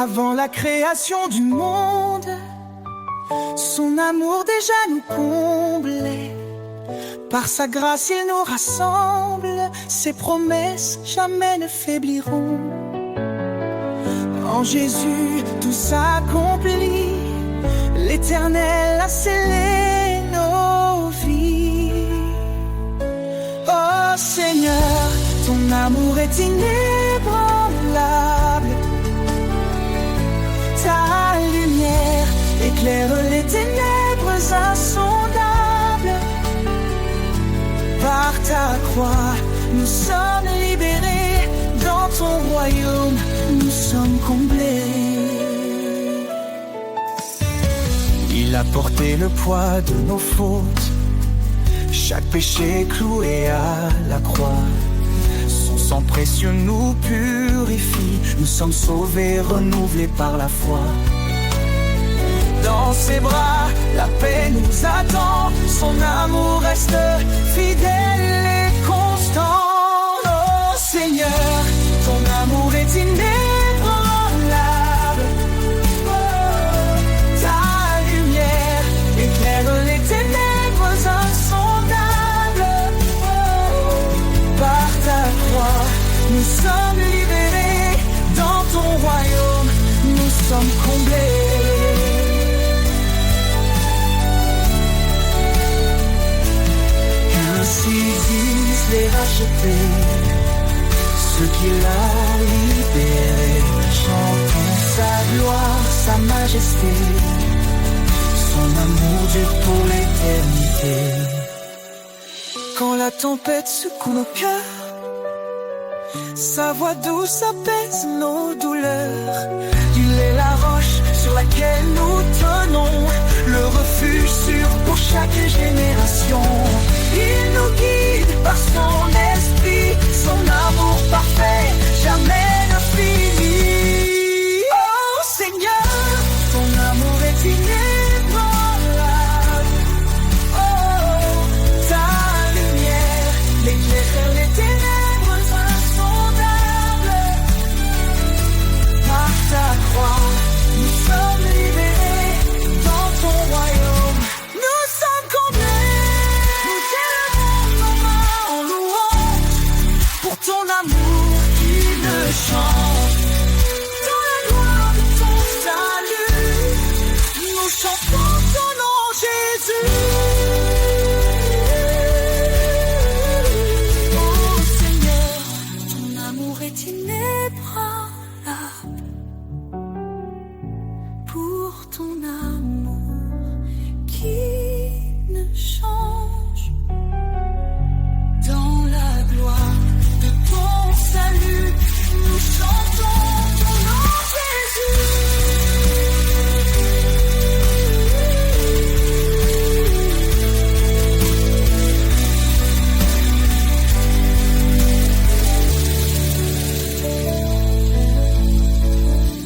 Avant la création du monde, son amour déjà nous comblait. Par sa grâce il nous rassemble, ses promesses jamais ne faibliront. En Jésus tout s'accomplit, l'Éternel a scellé nos vies. Oh Seigneur, ton amour est inébranlable. Ta lumière éclaire les ténèbres insondables. Par ta croix, nous sommes libérés. Dans ton royaume, nous sommes comblés. Il a porté le poids de nos fautes, chaque péché cloué à la croix. Son sang précieux nous purifie. Nous sommes sauvés, renouvelés par la foi. Dans ses bras, la paix nous attend. Son amour reste fidèle et constant. Oh Seigneur, ton amour est inébranlable. Oh, ta lumière éclaire les ténèbres insondables. Oh, par ta croix, nous sommes libérés. Dans ton royaume, nous sommes comblés. Ainsi disent les rachetés, ceux qu'il a libérés. Chantons sa gloire, sa majesté, son amour dure pour l'éternité. Quand la tempête secoue nos cœurs, sa voix douce apaise nos douleurs. Il est la roche sur laquelle nous tenons, le refuge sûr pour chaque génération. Il nous guide par son esprit, son amour parfait jamais ne finit. Oh Seigneur, ton amour est inébranlable. Oh, ta lumière éclaire les ténèbres insondables. Par ta croix, nous sommes libérés. Dans ton royaume, nous sommes comblés. Nous élevons nos mains en louange pour ton amour qui ne change. Dans la gloire de ton salut, nous chantons ton nom, Jésus. Oh Seigneur, ton amour est inébranlable. Pour ton amour qui ne change. Dans la gloire de ton salut, nous chantons ton nom, Jésus.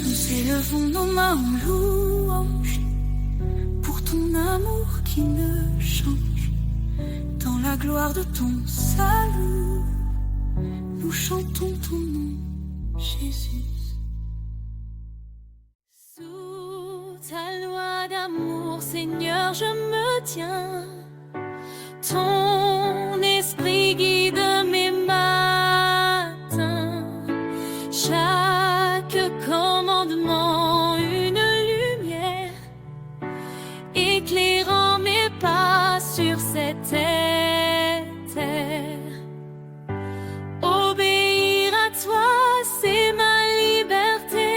Nous élevons nos mains en louange pour ton amour qui ne change. Dans la gloire de ton salut, nous chantons ton nom, Jésus. Sous ta loi d'amour, Seigneur, je me tiens. Ton esprit guide mes matins. Chaque commandement, une lumière, éclairant mes pas sur cette terre. Obéir à toi, c'est ma liberté.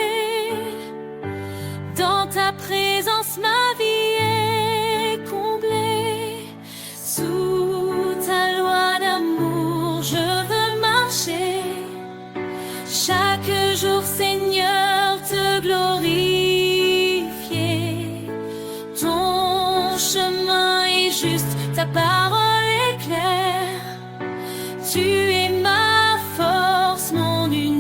Dans ta présence, ma vie est comblée. Sous ta loi d'amour, je veux marcher. Chaque jour, Seigneur, te glorifier. Ton chemin est juste, ta parole est claire. Tu es ma force, mon univers.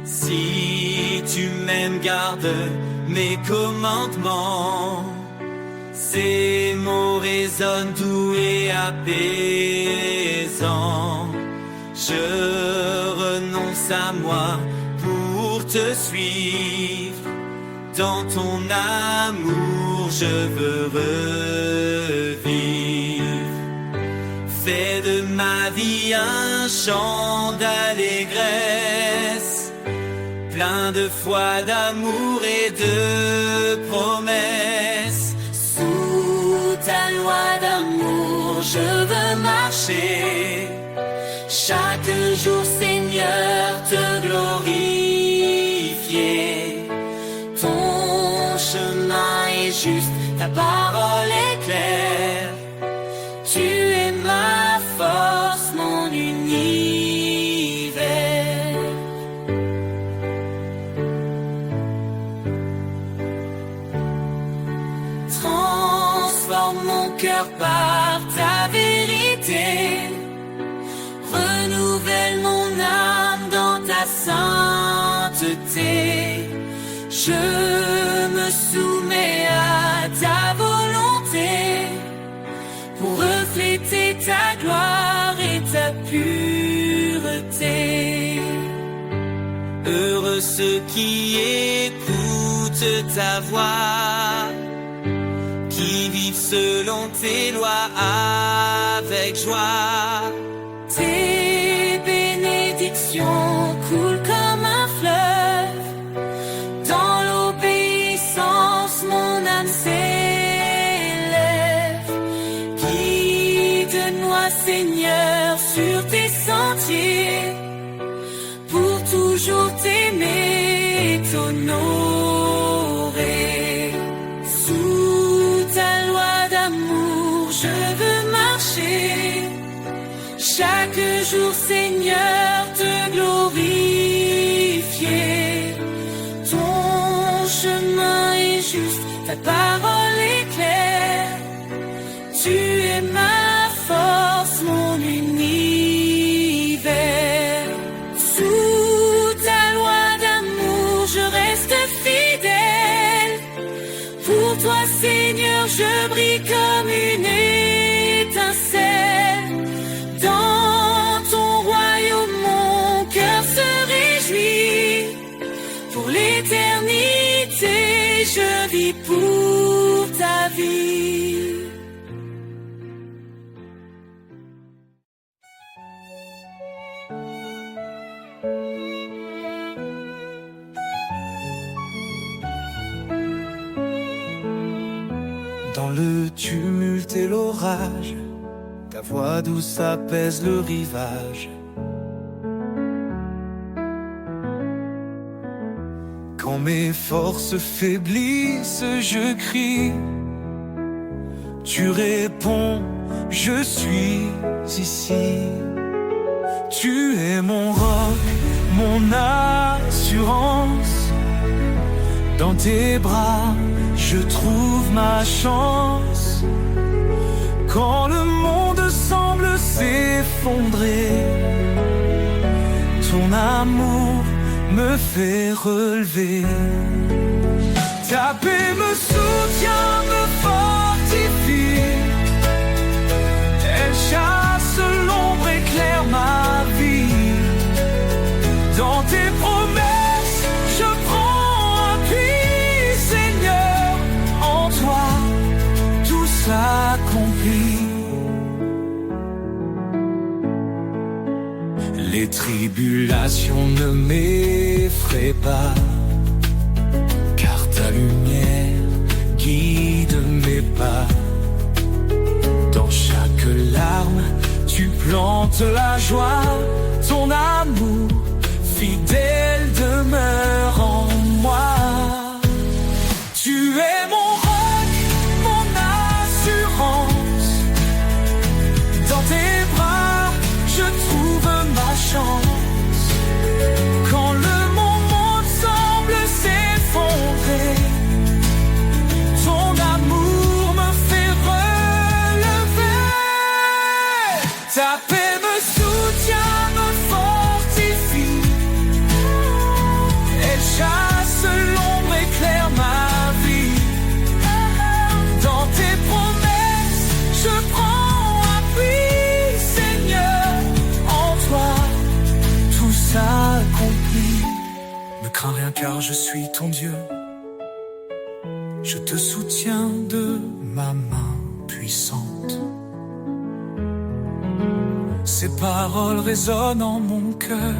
Si tu m'aimes, garde mes commandements. Ces mots résonnent doux et apaisants. Je renonce à moi pour te suivre. Dans ton amour, je veux revivre. Fais de ma vie un chant d'allégresse, plein de foi, d'amour et de promesses. Sous ta loi d'amour, je veux marcher. Chaque jour, Seigneur, te glorifier. Ton chemin est juste, ta parole est claire. Tu es ma force, mon univers. Transforme mon cœur par ta vérité. Renouvelle mon âme dans ta sainteté. Je me soumets à ta volonté pour refléter ta gloire et ta pureté. Heureux ceux qui écoutent ta voix, qui vivent selon tes lois avec joie. Tes bénédictions coulent comme un fleuve. Dans l'obéissance, mon âme s'élève. Guide-moi, Seigneur, sur tes sentiers, pour toujours t'aimer et t'honorer. Sous ta loi d'amour, je veux marcher. Chaque jour, Seigneur, te glorifier. Ton chemin est juste, ta parole est claire. Tu es ma force, mon univers. Sous ta loi d'amour, je reste fidèle. Pour toi, Seigneur, je brille comme une étincelle. Dans ton royaume, mon cœur se réjouit. Pour l'éternité, je vis pour ta vie. Dans le tumulte et l'orage, ta voix douce apaise le rivage. Quand mes forces faiblissent, je crie. Tu réponds, je suis ici. Tu es mon roc, mon assurance. Dans tes bras, je trouve ma chance. Quand le monde semble s'effondrer, ton amour me fait relever. Ta paix me soutient, me fortifie. Elle chasse l'ombre, éclaire ma vie. Dans tes promesses, je prends appui, Seigneur. En toi, tout s'accomplit. Les tribulations ne m'effraient pas, car ta lumière guide mes pas. Dans chaque larme, tu plantes la joie. Ton amour fidèle demeure en moi. Tu es mon roc, mon assurance. Dans tes bras, je trouve ma chance. Quand le monde semble s'effondrer, ton amour me fait relever. Ta paix me soutient, me fortifie. Elle chasse l'ombre, éclaire ma vie. Dans tes car je suis ton Dieu. Je te soutiens de ma main puissante. Ces paroles résonnent en mon cœur.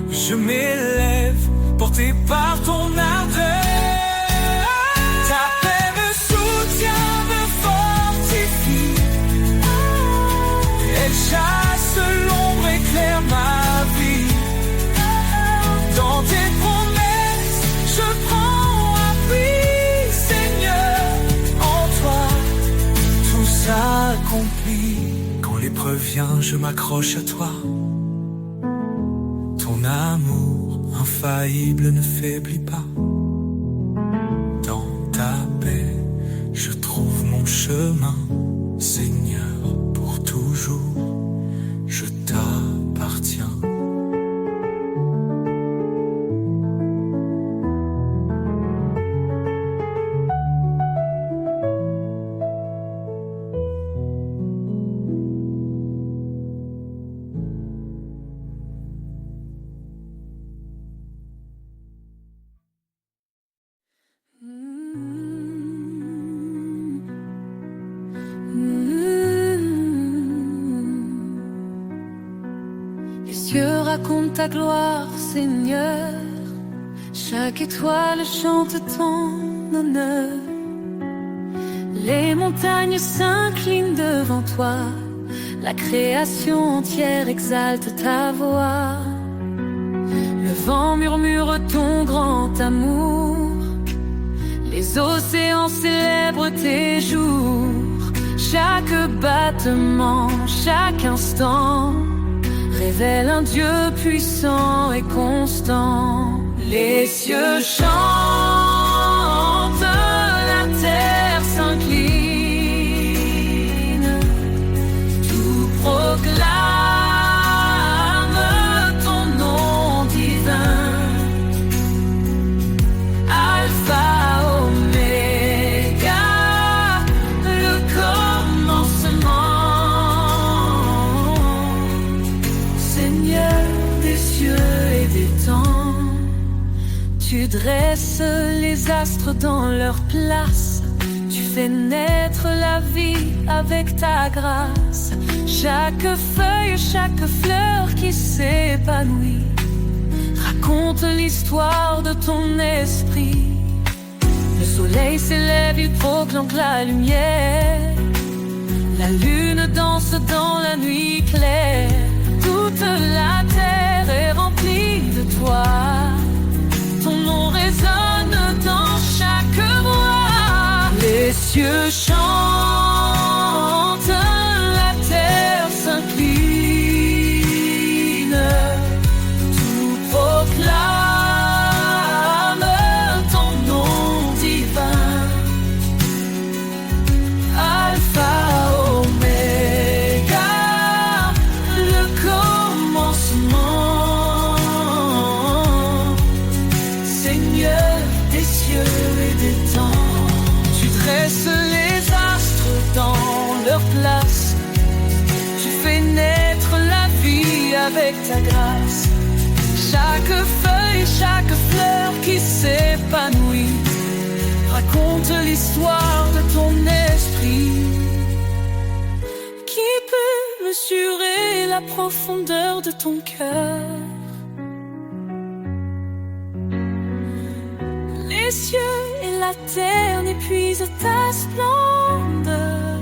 Je m'élève, porté par ton ardeur. Ta paix me soutient, me fortifie. Elle chasse l'ombre, éclaire ma vie. Dans tes promesses, je prends appui, Seigneur. En toi, tout s'accomplit. Quand l'épreuve vient, je m'accroche à toi. Ton amour infaillible ne faiblit pas. Dans ta paix, je trouve mon chemin. Seigneur, pour toujours, je t'appartiens. Les cieux racontent ta gloire, Seigneur. Chaque étoile chante ton honneur. Les montagnes s'inclinent devant toi. La création entière exalte ta voix. Le vent murmure ton grand amour. Les océans célèbrent tes jours. Chaque battement, chaque instant révèle un Dieu puissant et constant. Les cieux chantent, la terre s'incline, tout proclame ton nom divin. Alpha, Oméga, le commencement. Seigneur des cieux et des temps, tu dresses les astres dans leur place. Tu fais naître la vie avec ta grâce. Chaque feuille, chaque fleur qui s'épanouit raconte l'histoire de ton esprit. Le soleil s'élève, il proclame la lumière. La lune danse dans la nuit claire. Toute la terre est remplie de toi. Ton nom résonne dans chaque voix. Les cieux chantent, la terre s'incline, tout proclame ton nom divin. Alpha, Oméga, le commencement. Seigneur des cieux et des temps, tu dresses les astres dans leur place. Tu fais naître la vie avec ta grâce. Chaque feuille, chaque fleur qui s'épanouit raconte l'histoire de ton esprit. Qui peut mesurer la profondeur de ton cœur? Les cieux et la terre n'épuisent ta splendeur.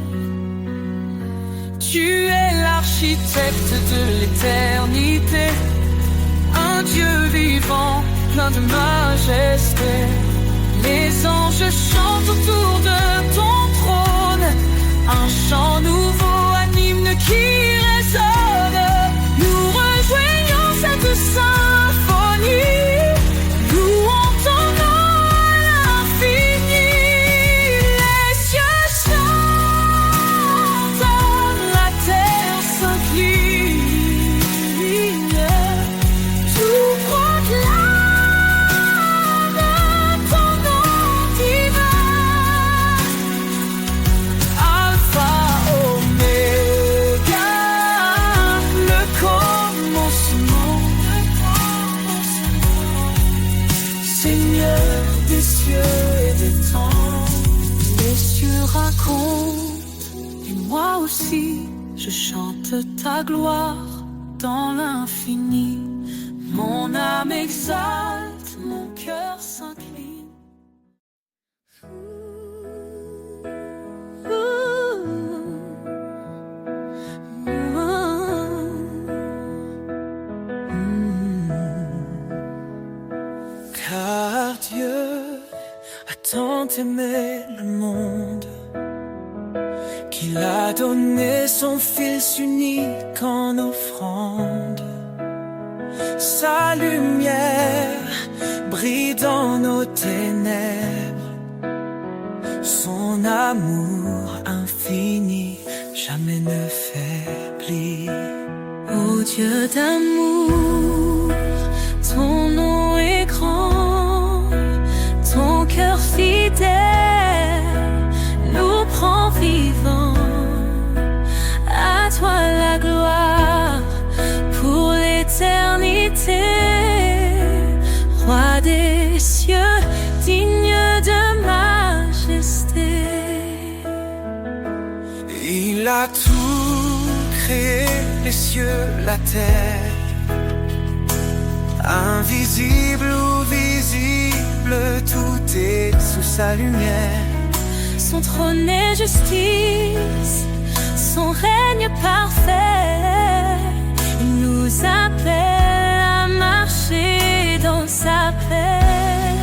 Tu es l'architecte de l'éternité, un Dieu vivant, plein de majesté. Les anges chantent autour de ton trône, un chant nouveau, un hymne qui résonne. Nous rejoignons cette symphonie, louons ton nom à l'infini. Les cieux chantent, la terre s'incline, tout proclame ton nom divin. Alpha, Oméga. aussi, je chante ta gloire dans l'infini. Mon âme exalte, mon cœur s'incline. Car Dieu a tant aimé le monde qu'il a donné son Fils unique en offrande. Sa lumière brille dans nos ténèbres, son amour infini jamais ne faiblit. Ô Dieu d'amour, ton nom est grand, ton cœur fidèle nous prend vivants. À toi la gloire pour l'éternité, roi des cieux, digne de majesté. Il a tout créé, les cieux, la terre, invisible ou visible, tout est sous sa lumière. Son trône est justice, son règne parfait. Il nous appelle à marcher dans sa paix.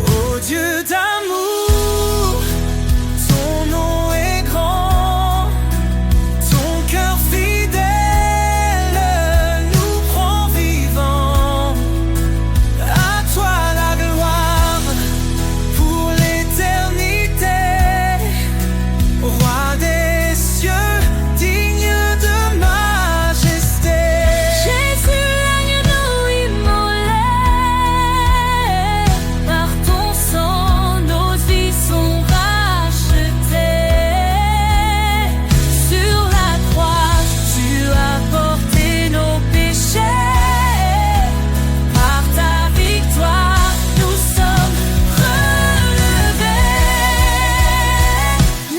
Ô Dieu d'amour, ton nom est grand, ton cœur fidèle nous prend vivants. À toi la gloire pour l'éternité, roi des cieux, digne de majesté. Jésus, l'agneau immolé, par ton sang nos vies sont rachetées. Sur la croix, tu as porté nos péchés. Par ta victoire, nous sommes relevés.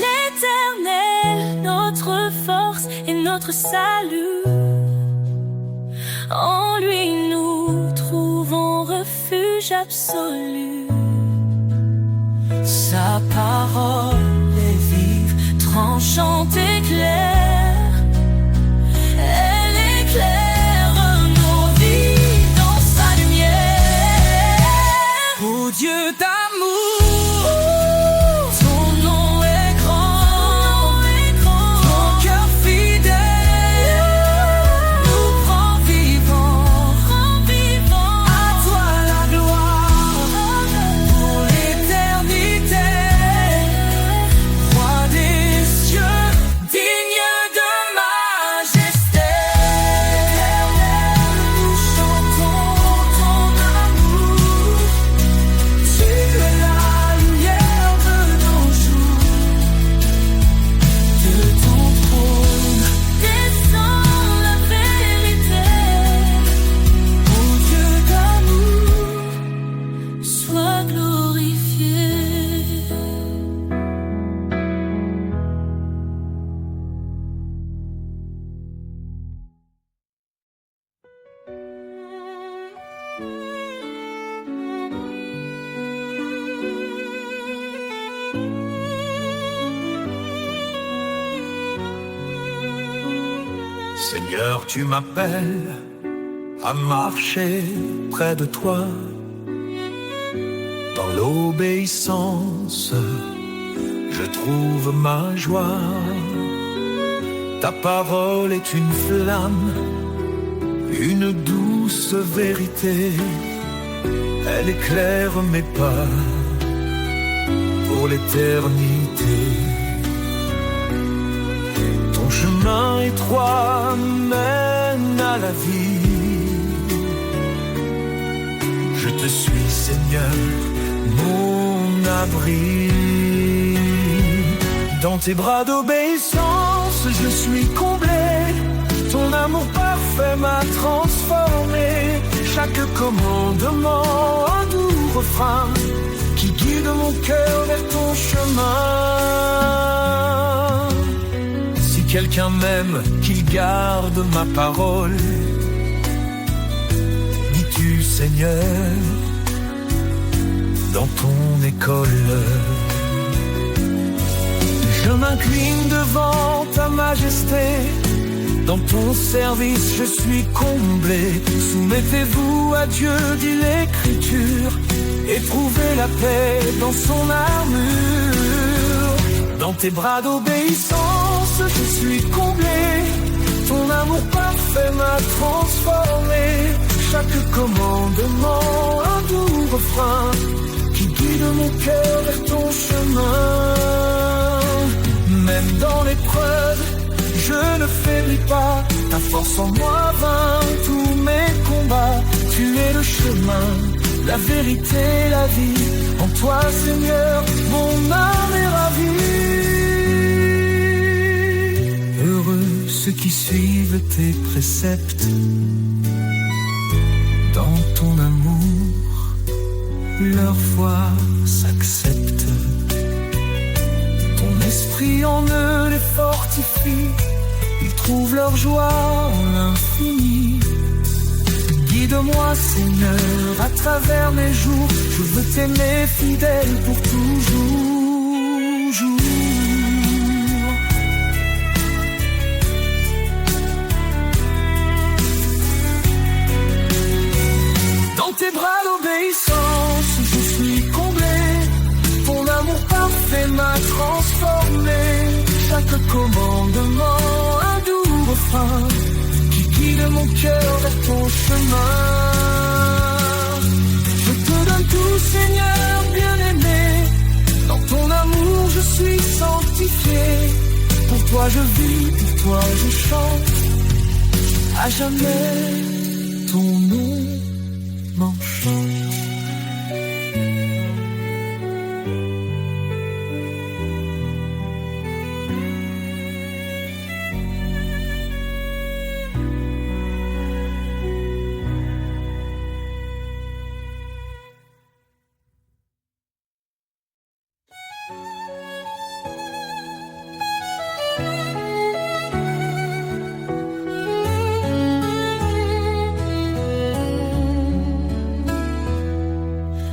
L'Éternel, notre force et notre salut. En lui nous trouvons refuge absolu. Sa parole est vive, tranchante et claire. Elle éclaire nos vies dans sa lumière. Ô Dieu d'amour, ton nom est grand, ton cœur fidèle nous prend vivants. À toi la gloire pour l'éternité, roi des cieux, digne de majesté. Éternel, nous chantons ton amour. Tu es la lumière de nos jours. De ton trône Descends la vérité. ô Dieu d'amour. Sois glorifié. Seigneur, tu m'appelles à marcher près de toi. Dans l'obéissance, je trouve ma joie. Ta parole est une flamme, une douce vérité. Elle éclaire mes pas pour l'éternité. Ton chemin étroit mène à la vie. Je te suis, Seigneur, mon abri. Dans tes bras d'obéissance, je suis comblé. Ton amour parfait m'a transformé. Chaque commandement, un doux refrain qui guide mon cœur vers ton chemin. Si quelqu'un m'aime, qu'il garde ma parole. Dis-tu, Seigneur, dans ton école. Je m'incline devant ta majesté. Dans ton service je suis comblé. Soumettez-vous à Dieu, dit l'Écriture. Éprouvez la paix dans son armure. Dans tes bras d'obéissance je suis comblé. Ton amour parfait m'a transformé. Chaque commandement, un doux refrain qui guide mon cœur vers ton chemin. Même dans l'épreuve, je ne faiblis pas. Ta force en moi vainc tous mes combats. Tu es le chemin, la vérité, la vie. En toi, Seigneur, mon âme est ravie. Heureux ceux qui suivent tes préceptes. Dans ton amour, leur foi s'accepte. Ton esprit en eux les fortifie. Ils trouvent leur joie en l'infini. Guide-moi, Seigneur, à travers mes jours. Je veux t'aimer fidèle pour toujours. Dans tes bras d'obéissance, je suis comblé. Ton amour parfait m'a transformé. Chaque commandement, un doux refrain qui guide mon cœur vers ton chemin. Je te donne tout, Seigneur bien-aimé. Dans ton amour je suis sanctifié. Pour toi je vis, pour toi je chante. À jamais ton nom m'enchante.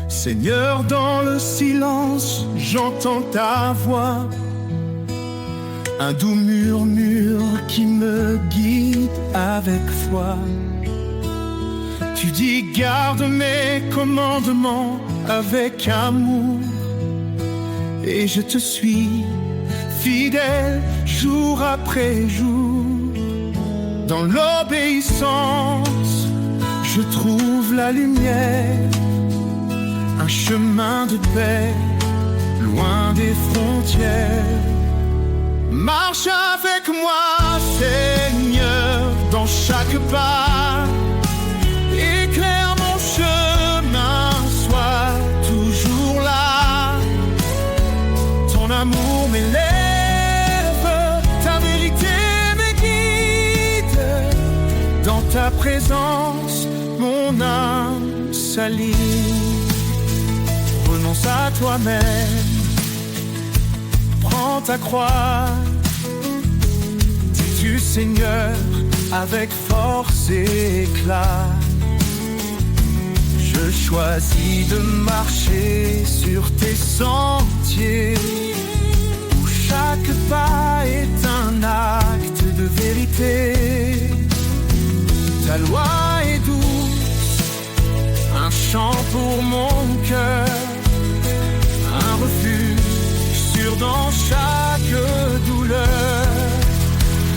Seigneur, dans le silence, j'entends ta voix, un doux murmure qui me guide avec foi. Tu dis, garde mes commandements avec amour, et je te suis fidèle jour après jour. Dans l'obéissance, je trouve la lumière, un chemin de paix, loin des frontières. Marche avec moi, Seigneur, dans chaque pas. Éclaire mon chemin, sois toujours là. Ton amour m'élève, ta vérité me guide. Dans ta présence, mon âme s'aligne. Renonce à toi-même, prends ta croix. Dis-tu, Seigneur, avec force et éclat. Je choisis de marcher sur tes sentiers, où chaque pas est un acte de vérité. Ta loi est douce, un chant pour mon cœur, un refuge sûr dans chaque douleur.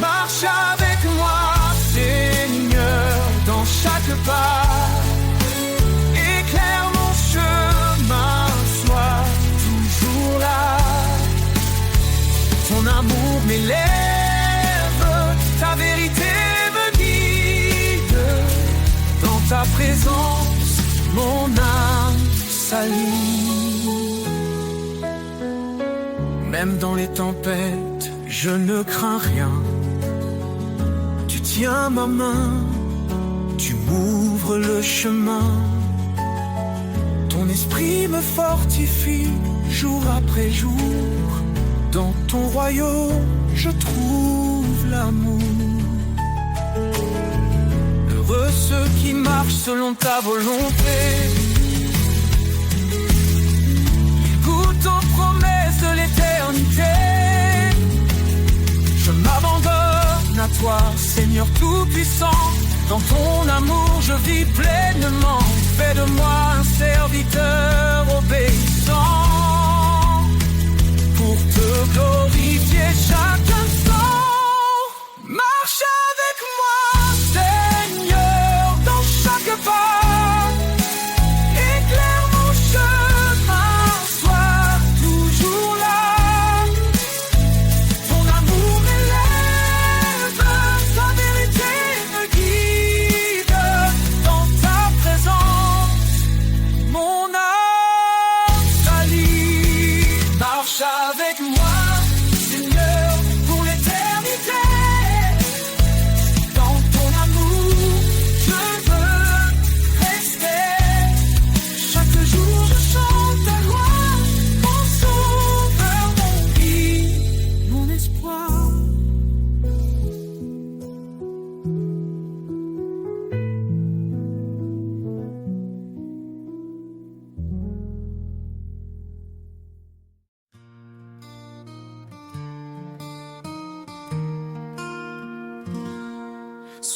Marche avec moi, Seigneur, dans chaque pas. Éclaire mon chemin, sois toujours là. Ton amour m'élève, ta vérité me guide. Dans ta présence, mon âme s'aligne. Même dans les tempêtes, je ne crains rien. Tu tiens ma main, tu m'ouvres le chemin. Ton esprit me fortifie jour après jour. Dans ton royaume, je trouve marche selon ta volonté. Il goûte aux promesses de l'éternité. Je m'abandonne à toi, Seigneur Tout-Puissant. Dans ton amour je vis pleinement. Fais de moi un serviteur obéissant, pour te glorifier chaque instant. Marche avec moi, Seigneur, dans chaque pas. Éclaire mon chemin, sois toujours là. Ton amour m'élève, ta vérité me guide. Dans ta présence, mon âme s'allie. Marche avec moi, Seigneur, pour l'éternité. Dans ton amour, je veux rester. Chaque jour je chante ta gloire, mon sauveur, mon guide, mon espoir.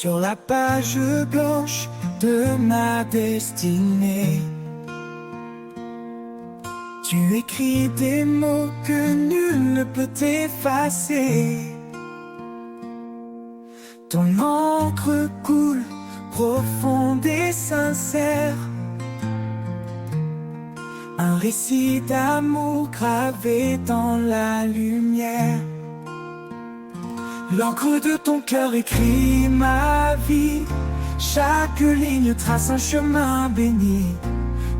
Sur la page blanche de ma destinée, tu écris des mots que nul ne peut effacer. Ton encre coule, profonde et sincère. Un récit d'amour gravé dans la lumière. L'encre de ton cœur écrit ma vie. Chaque ligne trace un chemin béni.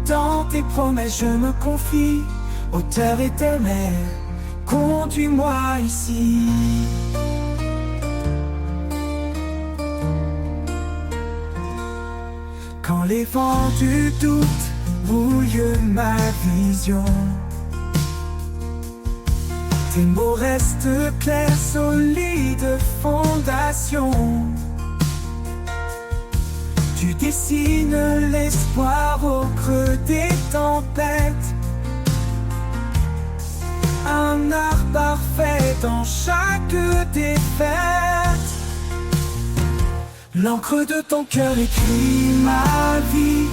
Dans tes promesses je me confie. Auteur éternel, conduis-moi ici. Quand les vents du doute brouillent ma vision, tes mots restent clairs, solides fondations. Tu dessines l'espoir au creux des tempêtes. Un art parfait dans chaque défaite. L'encre de ton cœur écrit ma vie.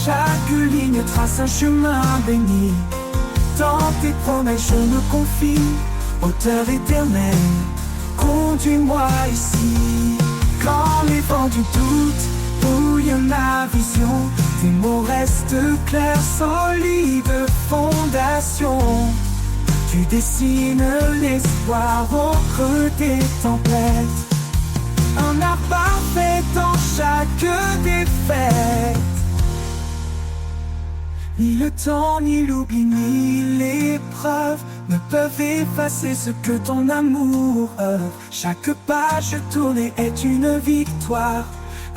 Chaque ligne trace un chemin béni. Dans tes promesses je me confie. Auteur éternel, conduis-moi ici. Quand les vents du doute brouillent ma vision, tes mots restent clairs, solides fondations. Tu dessines l'espoir au creux des tempêtes. Un art parfait dans chaque défaite. Ni le temps, ni l'oubli, ni l'épreuve ne peuvent effacer ce que ton amour œuvre. Chaque page tournée est une victoire.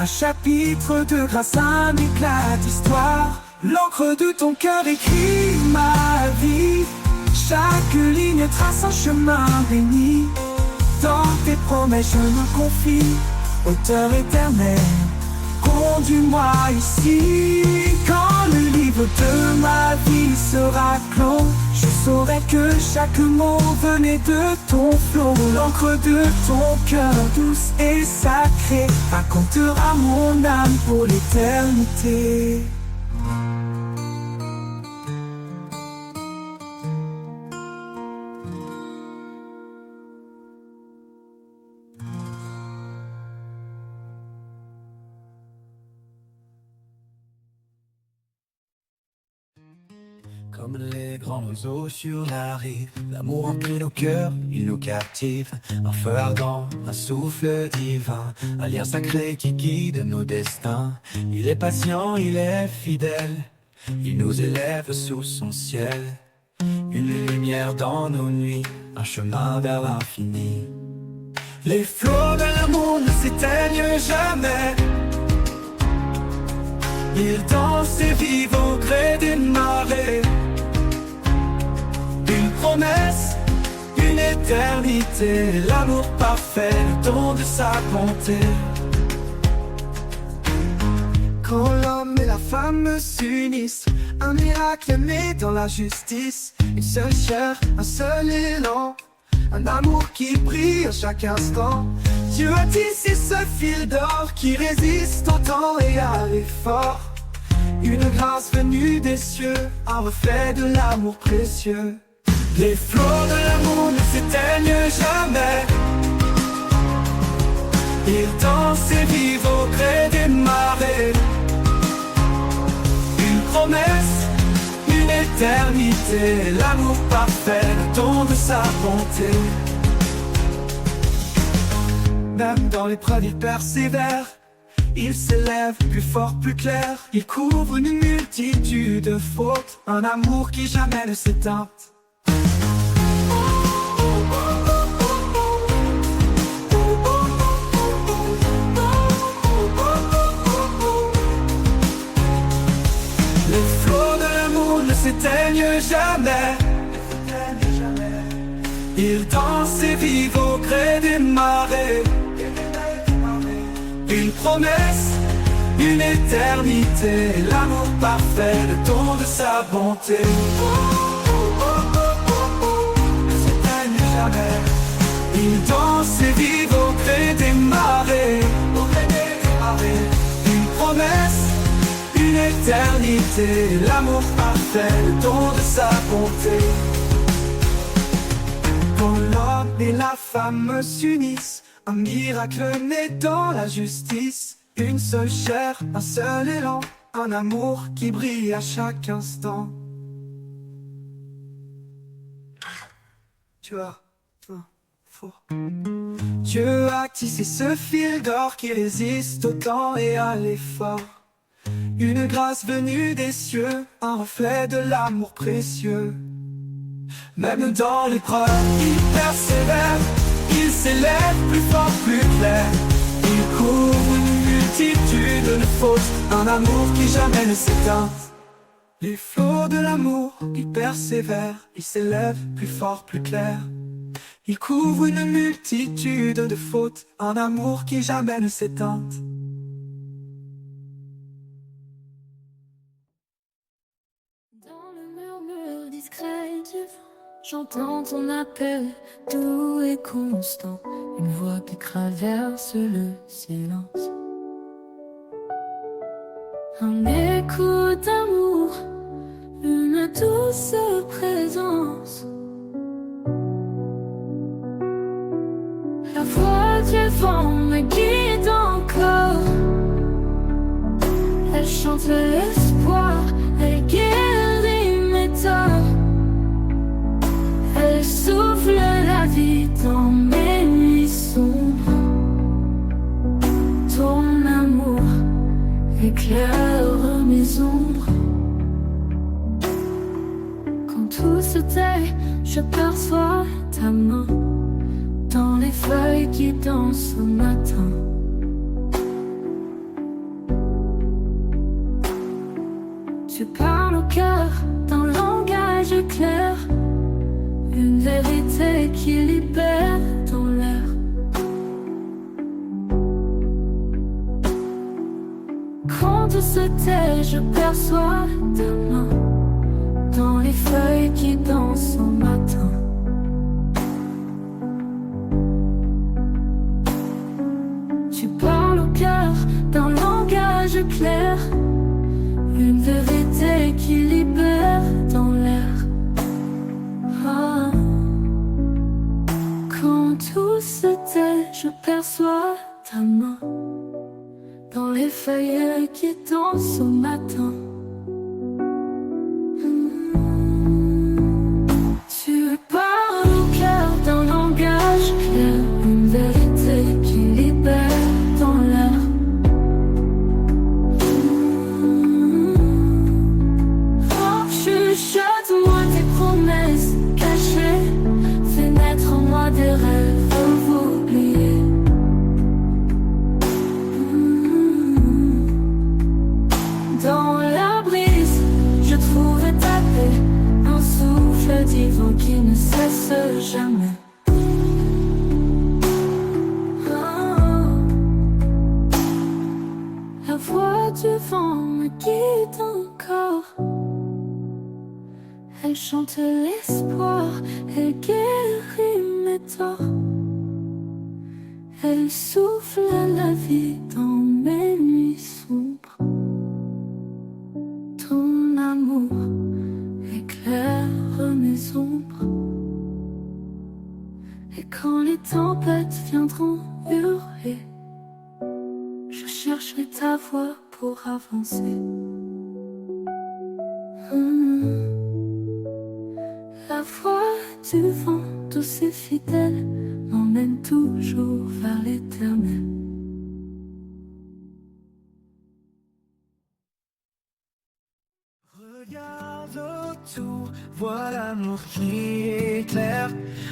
Un chapitre de grâce, un éclat d'histoire. L'encre de ton cœur écrit ma vie. Chaque ligne trace un chemin béni. Dans tes promesses je me confie. Auteur éternel, conduis-moi ici. Quand le livre de ma vie sera clos, je saurai que chaque mot venait de ton flot. L'encre de ton cœur douce et sacrée racontera mon âme pour l'éternité. Comme les grands oiseaux sur la rive, l'amour remplit nos cœurs, il nous captive. Un feu ardent, un souffle divin, un lien sacré qui guide nos destins. Il est patient, il est fidèle, il nous élève sous son ciel. Une lumière dans nos nuits, un chemin vers l'infini. Les flots de l'amour ne s'éteignent jamais. Ils dansent et vivent au gré des marées. Une promesse, une éternité, l'amour parfait, le don de sa bonté. la femme s'unissent. Un miracle né dans la justice. Une seule chair, un seul élan. Un amour qui brille à chaque instant. Dieu a tissé ce fil d'or qui résiste au temps et à l'effort. Une grâce venue des cieux, un reflet de l'amour précieux. Les flots de l'amour ne s'éteignent jamais. Ils dansent et vivent au gré des marées. Une promesse, une éternité, l'amour parfait, le don de sa bonté. Même dans l'épreuve il persévère. Il s'élève plus fort, plus clair. Il couvre une multitude de fautes. Un amour qui jamais ne s'éteint. Les flots de l'amour ne s'éteignent jamais. Ils dansent et vivent au gré des marées. Une promesse, une éternité, l'amour parfait, le don de sa bonté. Ne s'éteignent jamais. Ils dansent et vivent au gré des marées. Une promesse, une éternité, l'amour parfait, le don de sa bonté. Quand l'homme et la femme s'unissent, un miracle né dans la justice. Une seule chair, un seul élan. Un amour qui brille à chaque instant. Tu as fort. Dieu a tissé ce fil d'or qui résiste au temps et à l'effort. Une grâce venue des cieux, un reflet de l'amour précieux. Même dans l'épreuve, il persévère. Il s'élève plus fort, plus clair. Il couvre une multitude de fautes. Un amour qui jamais ne s'éteint. Les flots de l'amour, il persévère. Il s'élève plus fort, plus clair. Il couvre une multitude de fautes. Un amour qui jamais ne s'éteint. Dans le murmure discret du vent, j'entends ton appel, doux et constant, une voix qui traverse le silence. Un écho d'amour, une douce présence. La voix du vent me guide encore. Elle chante l'espoir, elle guérit mes torts. Elle souffle la vie dans mes nuits sombres. Ton amour éclaire mes ombres. Quand tout se tait, je perçois ta main dans les feuilles qui dansent au matin. Tu parles au cœur d'un langage clair. Une vérité qui libère dans l'air. Quand tout se tait, je perçois ta main dans les feuilles qui dansent au matin. Tu parles au cœur d'un langage clair. Une vérité qui libère dans l'air. Quand tout se tait, je perçois ta main dans les feuilles qui dansent au matin. Tu parles au cœur d'un langage clair. Une vérité qui libère dans l'air. Chuchote-moi tes promesses cachées. Fais naître en moi des rêves oubliés. Dans la brise, je trouve ta paix. Un souffle divin qui ne cesse jamais. La voix du vent me guide encore. Elle chante l'espoir, elle guérit mes torts. Elle souffle la vie dans mes nuits sombres. Ton amour éclaire mes ombres. Et quand les tempêtes viendront hurler, je chercherai ta voix pour avancer. La voix du vent douce et fidèle m'emmène toujours vers l'éternel. Regarde autour, vois l'amour qui éclaire.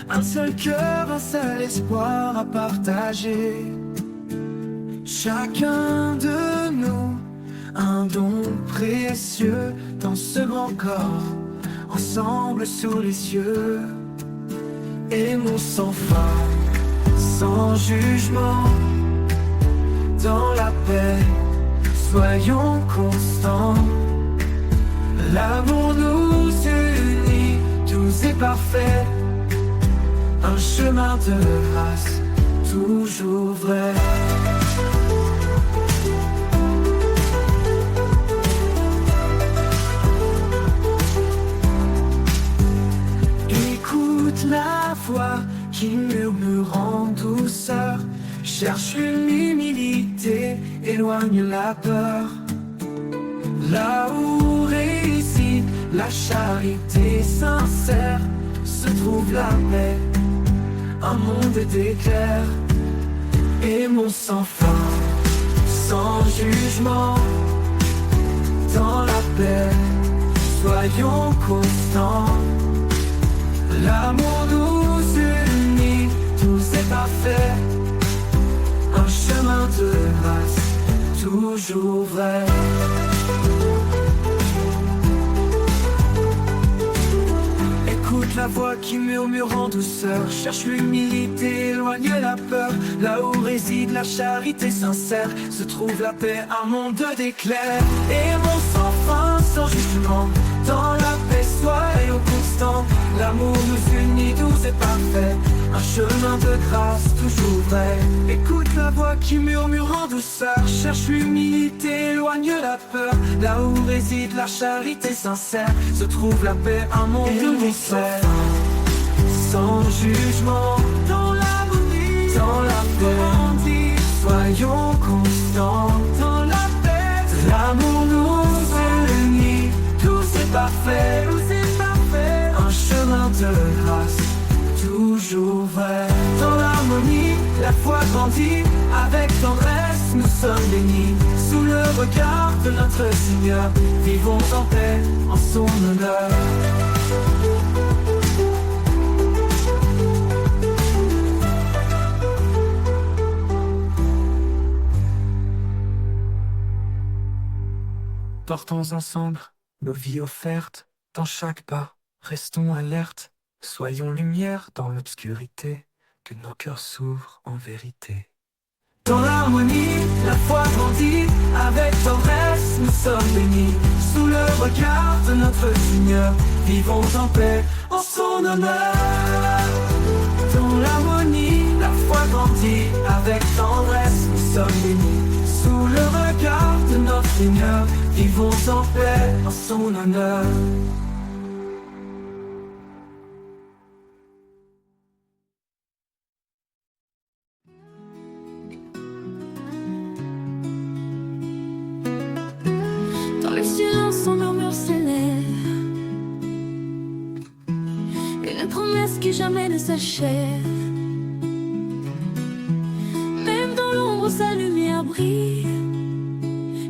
Un seul cœur, un seul espoir à partager. Chacun de nous, un don précieux dans ce grand corps, ensemble sous les cieux. Aimons sans fin, sans jugement, dans la paix, soyons constants. L'amour nous unit, doux et parfait, un chemin de grâce, toujours vrai. Écoute la voix qui murmure en douceur, cherche une humilité, éloigne la peur. Là où réside la charité sincère, se trouve la paix, un monde d'éclairs. Aimons sans fin, sans jugement, dans la paix, soyons constants. L'amour nous unit, tout est parfait, un chemin de grâce, toujours vrai. Écoute la voix qui murmure en douceur, cherche l'humilité, éloigne la peur. Là où réside la charité sincère, se trouve la paix, un monde d'éclairs. Aimons sans fin, sans jugement, dans la paix, soyons constants. L'amour nous unit, doux et parfait, un chemin de grâce, toujours vrai. Écoute la voix qui murmure en douceur, cherche l'humilité, éloigne la peur. Là où réside la charité sincère, se trouve la paix, un monde d'éclairs. Sans jugement, dans l'harmonie, dans la paix, soyons constants. Dans la paix, l'amour nous unit, tout c'est parfait, un chemin de grâce, toujours vrai. Dans l'harmonie, la foi grandit, avec tendresse nous sommes bénis. Sous le regard de notre Seigneur, vivons en paix, en son honneur. Portons ensemble nos vies offertes dans chaque pas. Restons alertes, soyons lumière dans l'obscurité, que nos cœurs s'ouvrent en vérité. Dans l'harmonie, la foi grandit, avec tendresse nous sommes bénis. Sous le regard de notre Seigneur, vivons en paix, en son honneur. Dans l'harmonie, la foi grandit, avec tendresse nous sommes bénis. Sous le regard de notre Seigneur, vivons en paix, en son honneur. Dans le silence, on murmure s'élève, une promesse qui jamais ne s'achève. Même dans l'ombre, sa lumière brille,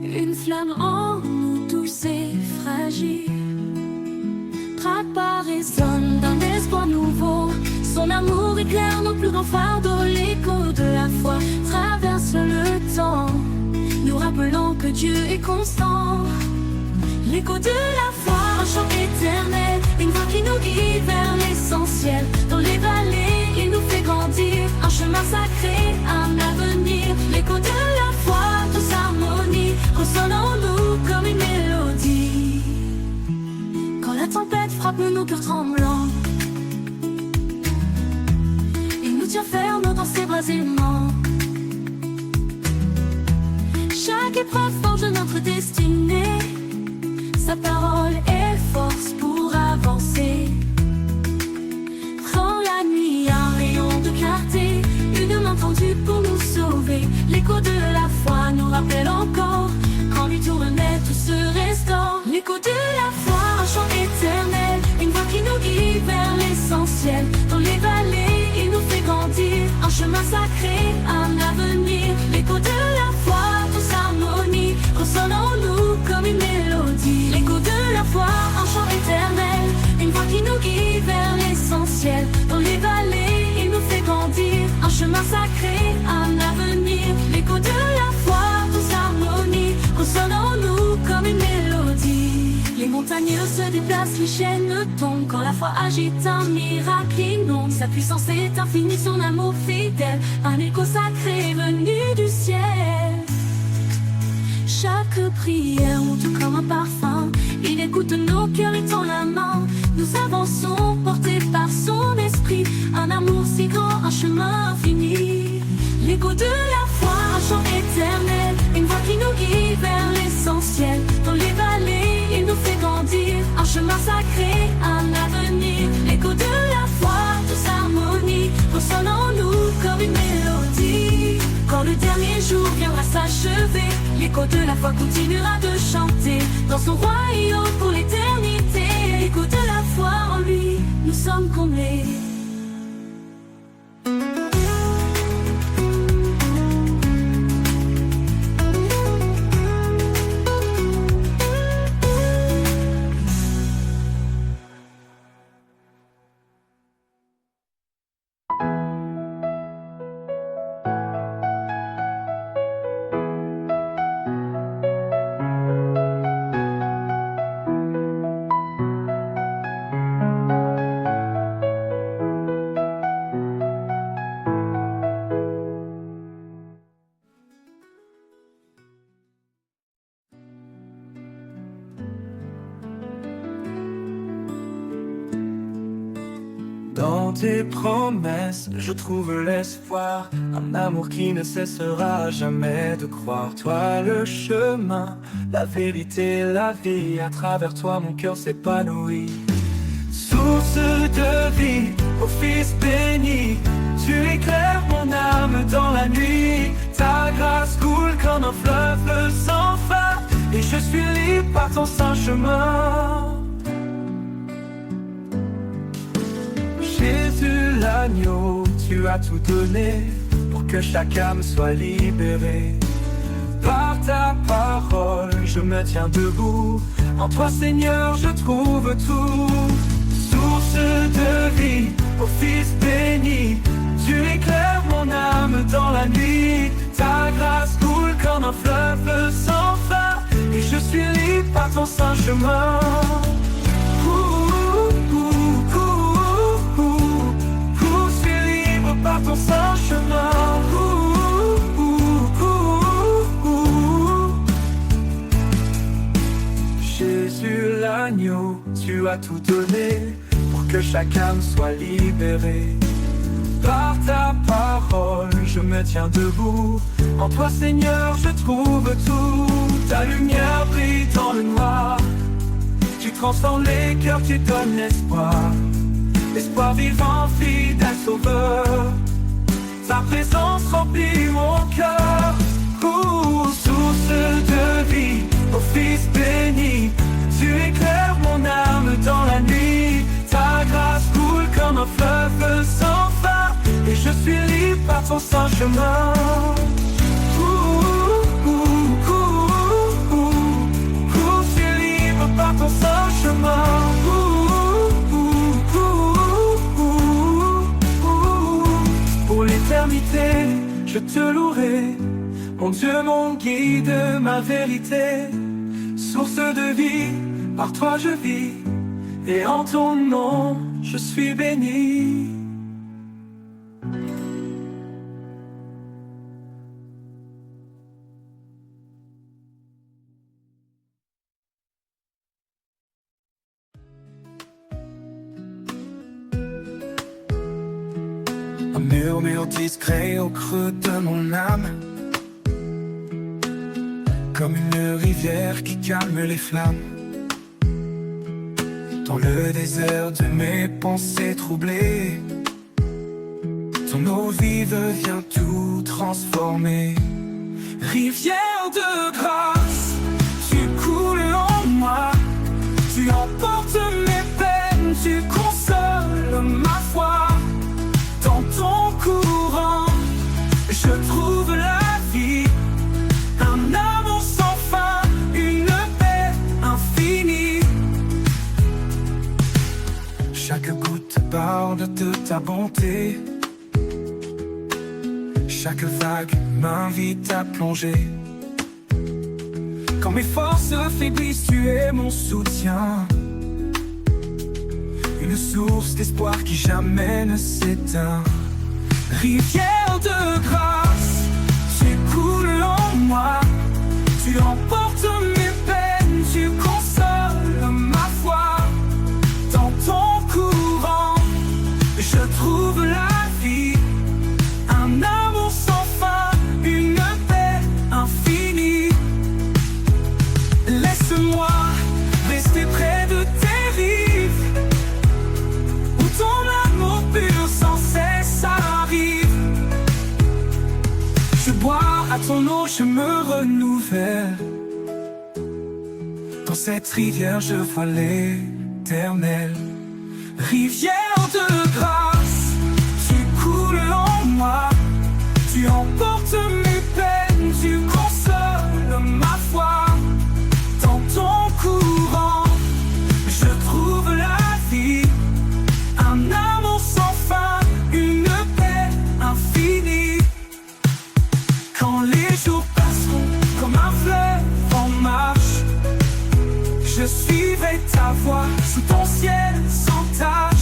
une flamme en nous douce et fragile. Traque pas résonne d'un espoir nouveau, son amour éclaire nos plus grands fardeaux. L'écho de la foi traverse le temps, nous rappelant que Dieu est constant. L'écho de la foi, un chant éternel, une voix qui nous guide vers l'essentiel. Dans les vallées, il nous fait grandir, un chemin sacré, un avenir. L'écho de la foi, tous harmonie, ressonne en nous comme une Chaque épreuve forge notre destinée. Sa parole est force pour avancer. Dans la nuit, un rayon de clarté, une main tendue pour nous sauver. L'écho de la foi nous rappelle encore, quand lui tournait tout se restaure. L'écho de la foi, un chant éternel, une voix qui nous guide vers l'essentiel. Dans les vallées, il nous fait grandir, un chemin sacré, un avenir. L'écho de la foi, tous harmonie, ressonne en nous comme une mélodie. L'écho de la foi, un chant éternel, une voix qui nous guide vers l'essentiel. Dans les vallées, il nous fait grandir, un chemin sacré, un avenir. L'écho de la foi, tous harmonie, ressonne en nous comme une mélodie. Les montagnes se déplacent, les chaînes tombent, quand la foi agite un miracle inonde. Sa puissance est infinie, son amour fidèle, un écho sacré venu du ciel. Chaque prière monte comme un parfum, il écoute nos cœurs et tend la main. Nous avançons, portés par son esprit, un amour si grand, un chemin infini. L'écho de la foi, un chant éternel, une voix qui nous guide vers l'essentiel. Dans les vallées, il nous fait grandir, un chemin sacré, un avenir. L'écho de la foi, tous harmonie, ressonne en nous comme une mélodie. Quand le dernier jour viendra s'achever, l'écho de la foi continuera de chanter dans son royaume pour l'éternité. L'écho de la foi, en lui, nous sommes comblés. Dans tes promesses, je trouve l'espoir, un amour qui ne cessera jamais de croire. Toi le chemin, la vérité, la vie, à travers toi mon cœur s'épanouit. Source de vie, ô Fils béni, tu éclaires mon âme dans la nuit. Ta grâce coule comme un fleuve sans fin, et je suis libre par ton saint chemin. Jésus l'agneau, tu as tout donné pour que chaque âme soit libérée. Par ta parole, je me tiens debout. En toi, Seigneur, je trouve tout. Source de vie, ô Fils béni, tu éclaires mon âme dans la nuit. Ta grâce coule comme un fleuve sans fin, et je suis libre par ton saint chemin. Par ton saint chemin. Jésus l'agneau, tu as tout donné pour que chaque âme soit libérée. Par ta parole, je me tiens debout. En toi, Seigneur, je trouve tout. Ta lumière brille dans le noir. Tu transformes les cœurs, tu donnes l'espoir. Espoir vivant, fidèle sauveur. Ta présence remplit mon cœur. Source de vie, ô Fils béni, tu éclaires mon âme dans la nuit. Ta grâce coule comme un fleuve sans fin, et je suis libre par ton saint chemin. Je suis libre par ton saint chemin. Pour l'éternité, je te louerai, mon Dieu, mon guide, ma vérité. Source de vie, par toi je vis, et en ton nom, je suis béni. Un murmure discret au creux de mon âme, comme une rivière qui calme les flammes. Dans le désert de mes pensées troublées, ton eau vive vient tout transformer. Rivière de grâce, tu coules en moi, tu emportes mes peines, tu consoles ma foi. Dans ton courant, je trouve la vie, un amour sans fin, une paix infinie. Chaque goutte parle de ta bonté, chaque vague m'invite à plonger. Quand mes forces faiblissent, tu es mon soutien, une source d'espoir qui jamais ne s'éteint. Rivière de grâce, tu coules en moi, tu emportes mes peines, tu consoles ma foi. Dans ton courant, je trouve la vie, un amour sans fin, une paix infinie. Laisse-moi rester près de tes rives, où ton amour pur sans cesse arrive. Je bois à ton eau, je me renouvelle. Dans cette rivière, je vois l'éternel. Rivière de grâce, tu coules en moi, tu emportes mes peines, tu consoles ma foi. Dans ton courant, je trouve la vie, un amour sans fin, une paix infinie. Quand les jours passeront comme un fleuve en marche, je suivrai ta voie sous ton ciel sans tache.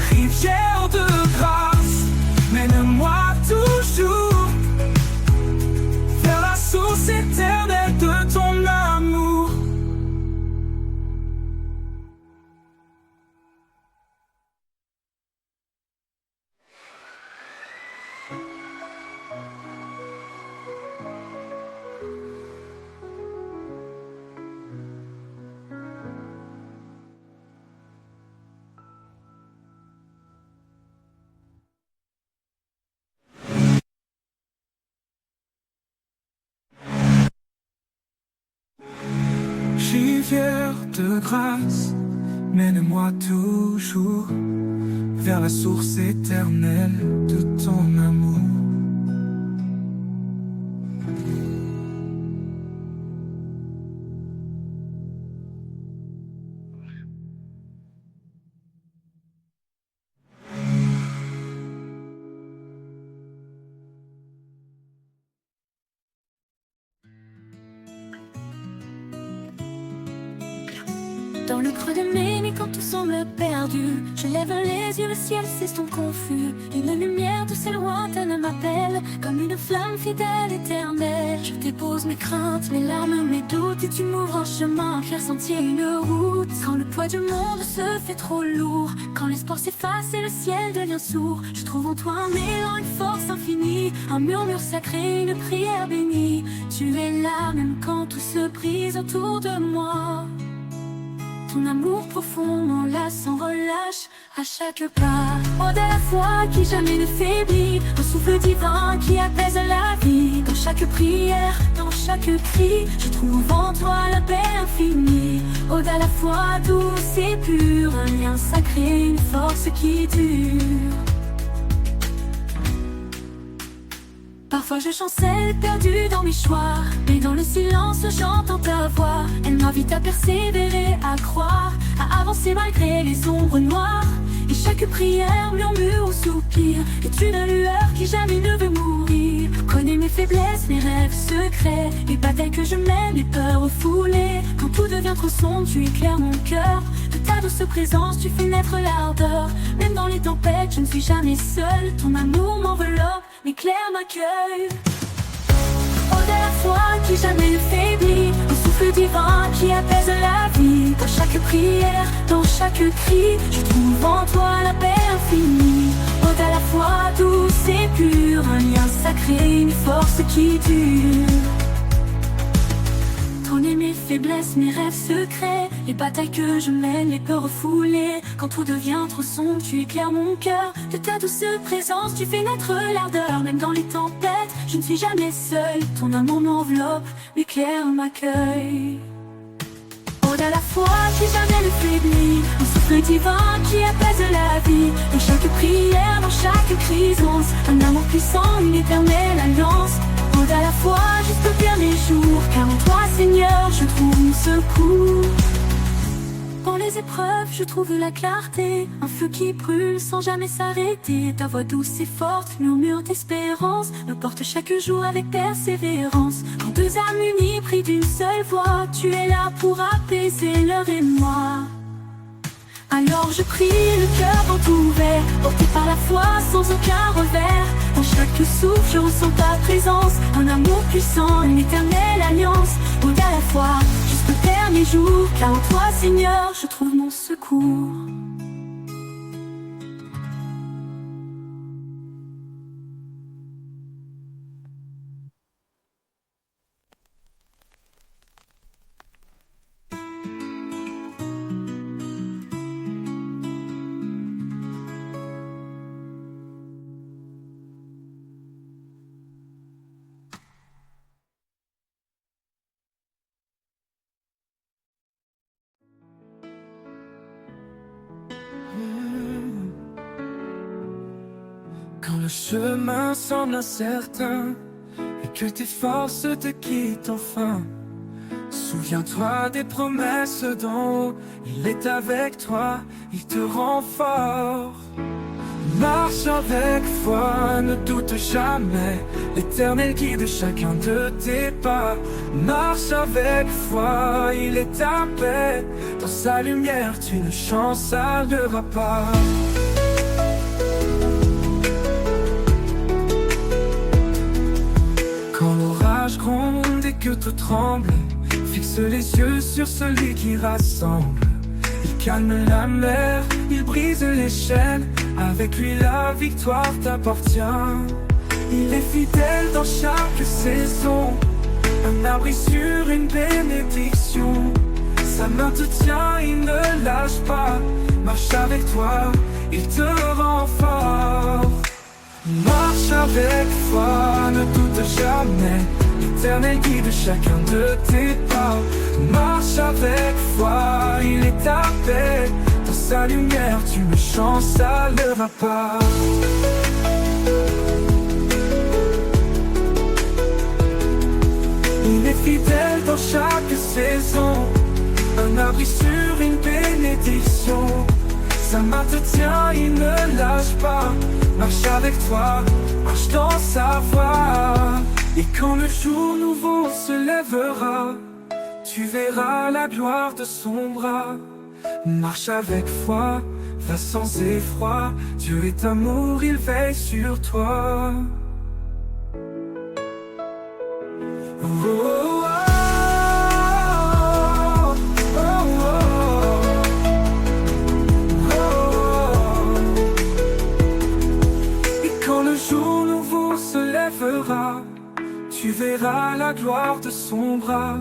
Rivière de grâce, mène-moi toujours vers la source éternelle de ton amour. Rivière de grâce, mène-moi toujours vers la source éternelle de ton amour. Dans le creux de mes nuits, quand tout semble perdu, je lève les yeux, le ciel s'estompe confus. Une lumière de celle lointaine m'appelle, comme une flamme fidèle éternelle. Je dépose mes craintes, mes larmes, mes doutes, et tu m'ouvres un chemin, clair sentier, une route. Quand le poids du monde se fait trop lourd, quand l'espoir s'efface et le ciel devient sourd, je trouve en toi un élan, une force infinie, un murmure sacré, une prière bénie. Tu es là même quand tout se brise autour de moi. Ton amour profond m'enlace sans relâche à chaque pas. Ode à la foi qui jamais ne faiblit, un souffle divin qui apaise la vie. Dans chaque prière, dans chaque cri, je trouve en toi la paix infinie. Ode à la foi douce et pure, un lien sacré, une force qui dure. Parfois je chancelle, perdue dans mes choix, mais dans le silence j'entends ta voix. Elle m'invite à persévérer, à croire, à avancer malgré les ombres noires. Et chaque prière, murmure ou soupir est une lueur qui jamais ne veut mourir. Connais mes faiblesses, mes rêves secrets, les batailles que je mène, les peurs refoulées. Quand tout devient trop sombre, tu éclaires mon cœur. De ta douce présence, tu fais naître l'ardeur. Même dans les tempêtes, je ne suis jamais seule. Ton amour m'enveloppe, m'éclaire, m'accueille. Ode à la foi qui jamais ne faiblit, un souffle divin qui apaise la vie. Dans chaque prière, dans chaque cri, je trouve en toi la paix infinie. Ode à la foi douce et pure, un lien sacré, une force qui dure. faiblesses, mes rêves secrets, les batailles que je mène, les peurs refoulées. Quand tout devient trop sombre, tu éclaires mon cœur. De ta douce présence, tu fais naître l'ardeur. Même dans les tempêtes, je ne suis jamais seule. Ton amour m'enveloppe, m'éclaire, m'accueille. Ode à la foi qui jamais ne faiblit, un souffle divin qui apaise la vie. Dans chaque prière, dans chaque crise, un amour puissant, une éternelle alliance. Ode à la foi jusqu'au dernier jour, car en toi Seigneur je trouve mon secours. Dans les épreuves je trouve la clarté, un feu qui brûle sans jamais s'arrêter. Ta voix douce et forte, murmure d'espérance, me porte chaque jour avec persévérance. Quand deux âmes unies prient d'une seule voix, tu es là pour apaiser leur émoi. Alors je prie, le cœur grand ouvert, porté par la foi sans aucun revers. Dans chaque souffle je ressens ta présence, un amour puissant, une éternelle alliance. Ode à la foi jusqu'au dernier jour, car en toi Seigneur je trouve mon secours. Quand le chemin semble incertain et que tes forces te quittent enfin, souviens-toi des promesses d'en haut. Il est avec toi, il te rend fort. Marche avec foi, ne doute jamais, l'Éternel guide chacun de tes pas. Marche avec foi, il est ta paix, dans sa lumière tu ne chancelleras pas. Quand l'orage gronde et que tout tremble, fixe les yeux sur celui qui rassemble. Il calme la mer, il brise les chaînes, avec lui la victoire t'appartient. Il est fidèle dans chaque saison, un abri sur une bénédiction. Sa main te tient, il ne lâche pas, marche avec toi, il te rend fort. Marche avec foi, ne doute jamais, l'Éternel guide chacun de tes pas. Marche avec foi, il est ta paix, dans sa lumière tu ne chancelleras pas. Il est fidèle dans chaque saison, un abri sur une bénédiction. Sa main te tient, il ne lâche pas, marche avec toi, marche dans sa voie. Et quand le jour nouveau se lèvera, tu verras la gloire de son bras. Marche avec foi, va sans effroi, Dieu est amour, il veille sur toi. Oh, oh, oh. Et quand le jour nouveau se lèvera, tu verras la gloire de son bras.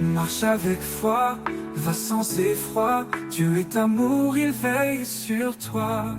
Marche avec foi, va sans effroi, Dieu est amour, il veille sur toi.